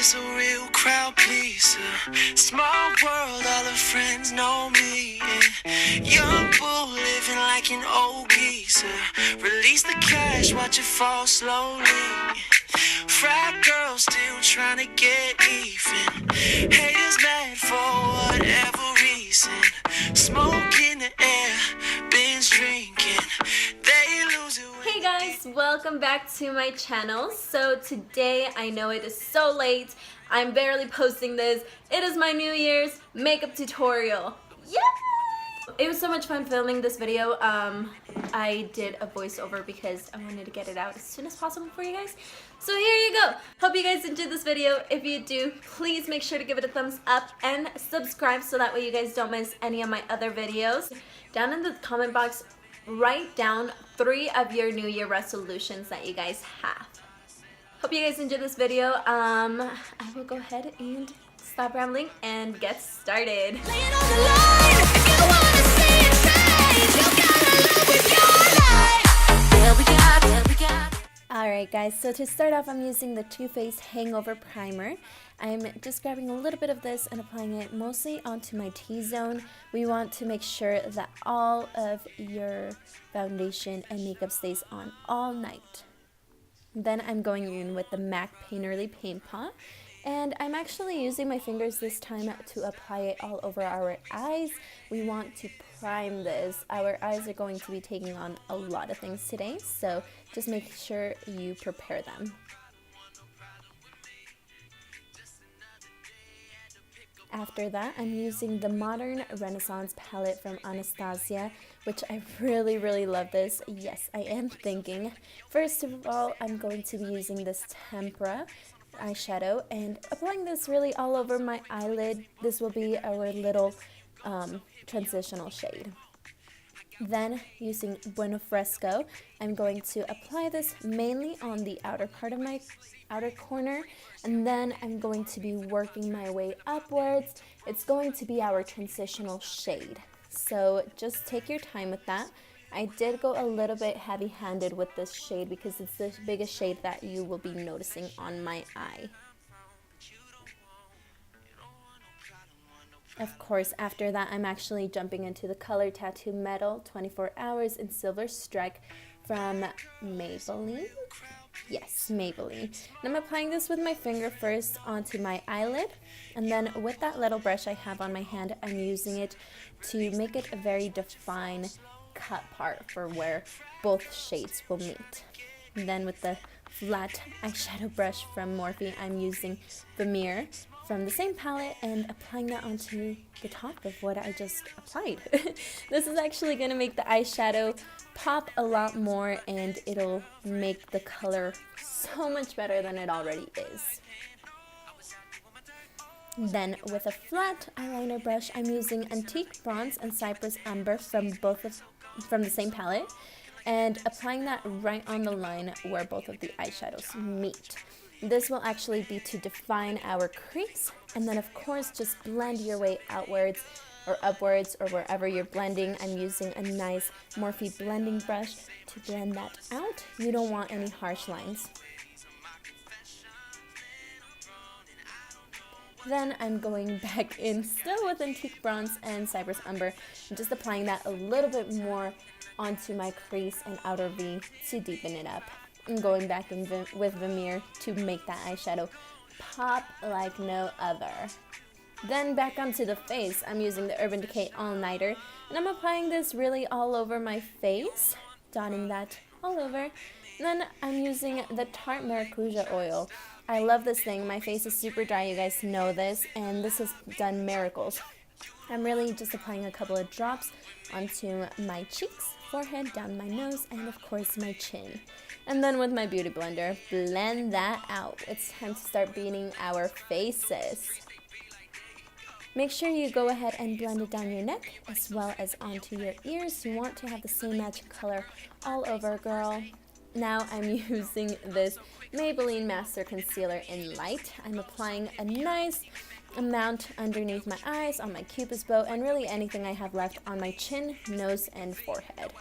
is a real crowd pleaser. Small world, all her friends know me. And young bull living like an old geezer. Release the cash, watch it fall slowly. Frat girl still trying to get even. Haters mad for whatever reason. Smoke in the air, binge drinking. They lose it. Hey guys, welcome back to my channel. So today, I know it is so late, I'm barely posting this. It is my New Year's makeup tutorial. Yeah! It was so much fun filming this video. I did a voiceover because I wanted to get it out as soon as possible for you guys. So here you go. Hope you guys enjoyed this video. If you do, please make sure to give it a thumbs up and subscribe so that way you guys don't miss any of my other videos. Down in the comment box, write down 3 of your New Year resolutions that you guys have. Hope you guys enjoyed this video. I will go ahead and stop rambling and get started. Alright guys, so to start off, I'm using the Too Faced Hangover Primer. I'm just grabbing a little bit of this and applying it mostly onto my T-zone. We want to make sure that all of your foundation and makeup stays on all night. Then I'm going in with the MAC Painterly Paint Pot. And I'm actually using my fingers this time to apply it all over our eyes. We want to prime this. Our eyes are going to be taking on a lot of things today, so just make sure you prepare them. After that, I'm using the Modern Renaissance palette from Anastasia, which I really love this. Yes, I am thinking. First of all, I'm going to be using this Tempera eyeshadow and applying this really all over my eyelid. This will be our little transitional shade. Then, using Bueno Fresco, I'm going to apply this mainly on the outer part of my outer corner, and then I'm going to be working my way upwards. It's going to be our transitional shade, so just take your time with that. I did go a little bit heavy-handed with this shade because it's the biggest shade that you will be noticing on my eye. Of course, after that, I'm actually jumping into the Color Tattoo Metal 24 Hours in Silver Strike from Maryliirg. Yes, Maryliirg. And I'm applying this with my finger first onto my eyelid, and then with that little brush I have on my hand, I'm using it to make it a very defined cut part for where both shades will meet. And then with the flat eyeshadow brush from Morphe, I'm using Vermeer from the same palette and applying that onto the top of what I just applied. This is actually going to make the eyeshadow pop a lot more, and it'll make the color so much better than it already is. Then with a flat eyeliner brush, I'm using Antique Bronze and Cypress Amber from the same palette, and applying that right on the line where both of the eyeshadows meet. This will actually be to define our crease, and then of course just blend your way outwards or upwards or wherever you're blending. I'm using a nice Morphe blending brush to blend that out. You don't want any harsh lines. Then I'm going back in still with Antique Bronze and Cypress Amber and just applying that a little bit more onto my crease and outer V to deepen it up. I'm going back in with Vermeer to make that eyeshadow pop like no other. Then back onto the face, I'm using the Urban Decay All Nighter, and I'm applying this really all over my face, dotting that all over. And then I'm using the Tarte Maracuja oil. I love this thing. My face is super dry, you guys know this, and this has done miracles. I'm really just applying a couple of drops onto my cheeks, forehead, down my nose, and of course my chin. And then with my beauty blender, blend that out. It's time to start beating our faces. Make sure you go ahead and blend it down your neck as well as onto your ears. You want to have the same matching color all over, girl. Now I'm using this Maybelline Master Concealer in Light. I'm applying a nice amount underneath my eyes, on my cupid's bow, and really anything I have left on my chin, nose, and forehead.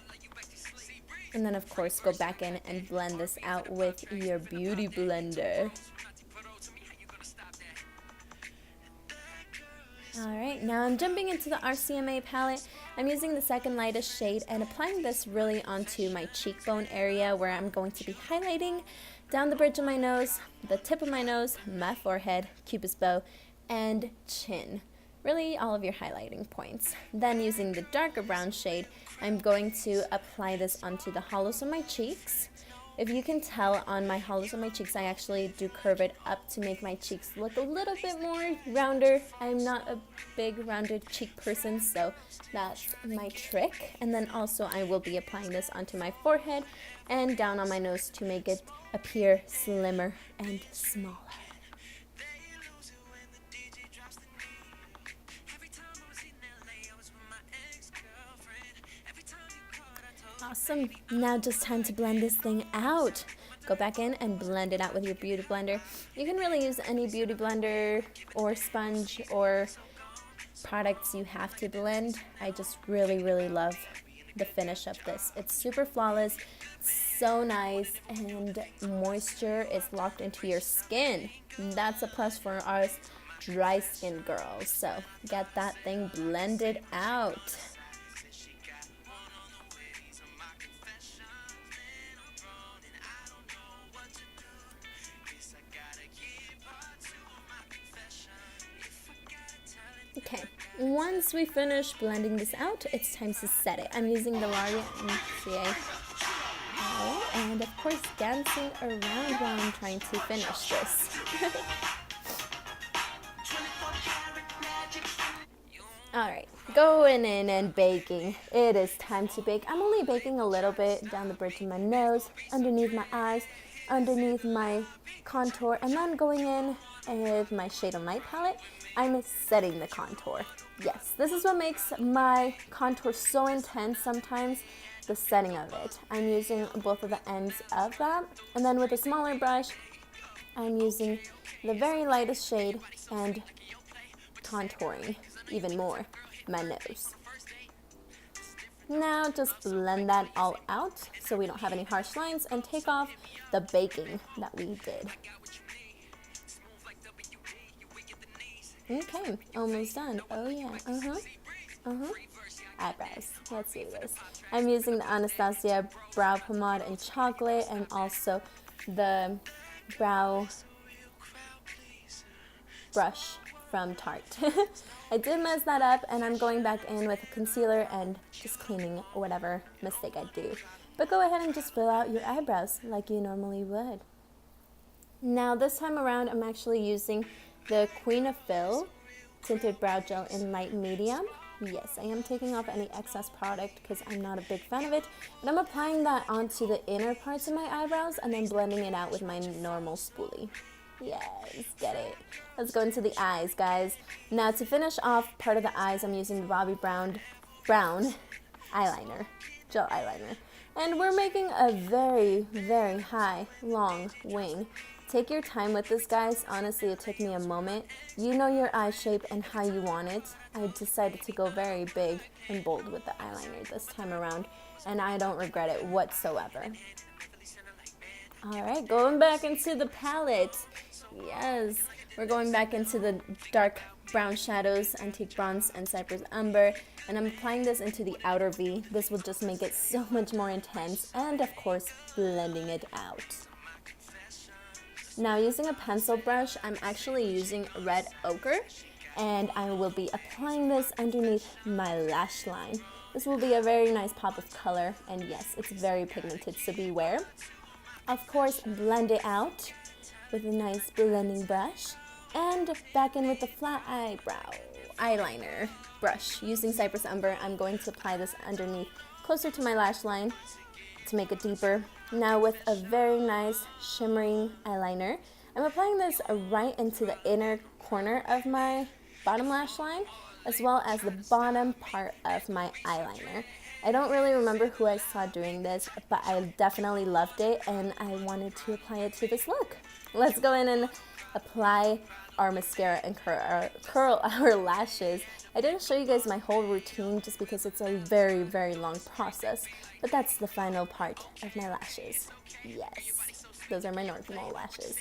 And then of course go back in and blend this out with your beauty blender. Alright, now I'm jumping into the RCMA palette. I'm using the second lightest shade and applying this really onto my cheekbone area where I'm going to be highlighting down the bridge of my nose, the tip of my nose, my forehead, cupid's bow, and chin. Really all of your highlighting points. Then using the darker brown shade, I'm going to apply this onto the hollows of my cheeks. If you can tell on my hollows of my cheeks, I actually do curve it up to make my cheeks look a little bit more rounder. I'm not a big rounded cheek person, so that's my trick. And then also I will be applying this onto my forehead and down on my nose to make it appear slimmer and smaller. Awesome. Now just time to blend this thing out. Go back in and blend it out with your beauty blender. You can really use any beauty blender or sponge or products you have to blend. I just really love the finish of this. It's super flawless, so nice, and moisture is locked into your skin. That's a plus for us dry skin girls. So get that thing blended out. Okay, once we finish blending this out, it's time to set it. I'm using the L'Oreal MCA and of course dancing around while I'm trying to finish this. Alright, going in and baking. It is time to bake. I'm only baking a little bit down the bridge of my nose, underneath my eyes, underneath my contour, and then going in with my Shade of Night palette, I'm setting the contour. Yes, this is what makes my contour so intense sometimes, the setting of it. I'm using both of the ends of that, and then with a smaller brush, I'm using the very lightest shade and contouring even more my nose. Now just blend that all out so we don't have any harsh lines and take off the baking that we did. Okay, almost done. Oh yeah, eyebrows. Let's do this. I'm using the Anastasia Brow Pomade in Chocolate and also the brow brush from Tarte. I did mess that up and I'm going back in with a concealer and just cleaning whatever mistake I do. But go ahead and just fill out your eyebrows like you normally would. Now this time around I'm actually using the Queen of Fill Tinted Brow Gel in Light Medium. Yes, I am taking off any excess product because I'm not a big fan of it. But I'm applying that onto the inner parts of my eyebrows and then blending it out with my normal spoolie. Yes, get it. Let's go into the eyes, guys. Now to finish off part of the eyes, I'm using the Bobbi Brown eyeliner, gel eyeliner. And we're making a very high, long wing. Take your time with this, guys. Honestly, it took me a moment. You know your eye shape and how you want it. I decided to go very big and bold with the eyeliner this time around, and I don't regret it whatsoever. Alright, going back into the palette. Yes, we're going back into the dark brown shadows, Antique Bronze, and Cypress Umber, and I'm applying this into the outer V. This will just make it so much more intense, and of course, blending it out. Now using a pencil brush, I'm actually using red ochre, and I will be applying this underneath my lash line. This will be a very nice pop of color, and yes, it's very pigmented, so beware. Of course, blend it out with a nice blending brush, and back in with the flat eyebrow eyeliner brush. Using Cypress Umber, I'm going to apply this underneath, closer to my lash line to make it deeper. Now with a very nice shimmering eyeliner, I'm applying this right into the inner corner of my bottom lash line, as well as the bottom part of my eyeliner. I don't really remember who I saw doing this, but I definitely loved it and I wanted to apply it to this look. Let's go in and apply our mascara and curl our lashes. I didn't show you guys my whole routine just because it's a very long process, but that's the final part of my lashes. Yes, those are my normal lashes.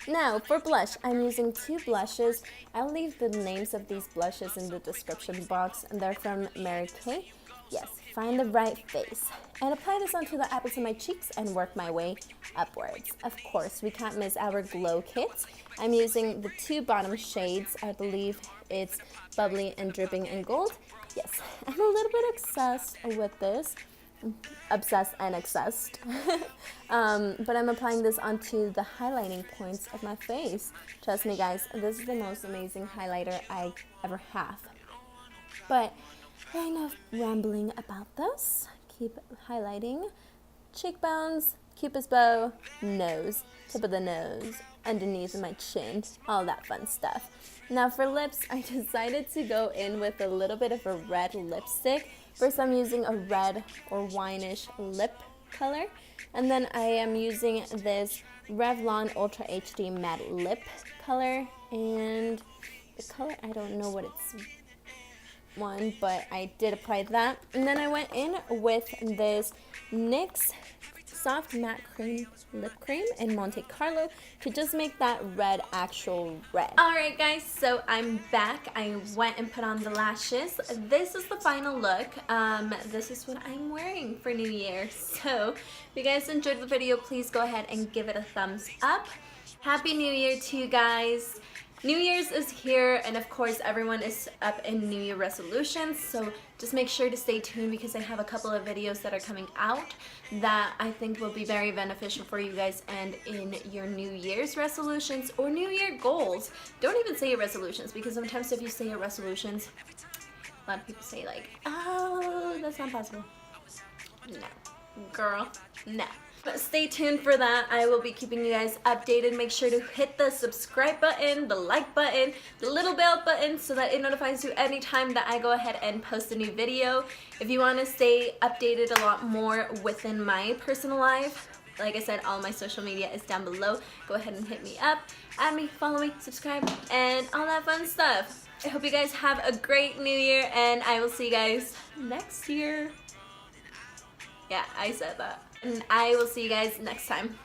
Now, for blush, I'm using two blushes. I'll leave the names of these blushes in the description box, and they're from Maryliirg. Yes, find the right face. And apply this onto the apples of my cheeks and work my way upwards. Of course, we can't miss our glow kit. I'm using the two bottom shades. I believe it's Bubbly and Dripping in Gold. Yes, I'm a little bit obsessed with this. Obsessed and obsessed. But I'm applying this onto the highlighting points of my face. Trust me guys, this is the most amazing highlighter I ever have. But enough rambling about this. Keep highlighting. Cheekbones, cupid's bow, nose, tip of the nose, underneath my chin, all that fun stuff. Now for lips, I decided to go in with a little bit of a red lipstick. First I'm using a red or wineish lip color, and then I am using this Revlon Ultra HD Matte Lip color, and the color, I don't know what it's one, but I did apply that. And then I went in with this NYX Soft Matte Cream Lip Cream in Monte Carlo to just make that red actual red. Alright guys, so I'm back. I went and put on the lashes. This is the final look. This is what I'm wearing for New Year. So if you guys enjoyed the video, please go ahead and give it a thumbs up. Happy New Year to you guys. New Year's is here, and of course everyone is up in New Year resolutions, so just make sure to stay tuned because I have a couple of videos that are coming out that I think will be very beneficial for you guys and in your New Year's resolutions or New Year goals. Don't even say your resolutions, because sometimes if you say your resolutions, a lot of people say like, oh, that's not possible. No, girl, no. But stay tuned for that. I will be keeping you guys updated. Make sure to hit the subscribe button, the like button, the little bell button so that it notifies you anytime that I go ahead and post a new video. If you want to stay updated a lot more within my personal life, like I said, all my social media is down below. Go ahead and hit me up, add me, follow me, subscribe, and all that fun stuff. I hope you guys have a great New Year, and I will see you guys next year. Yeah, I said that. And I will see you guys next time.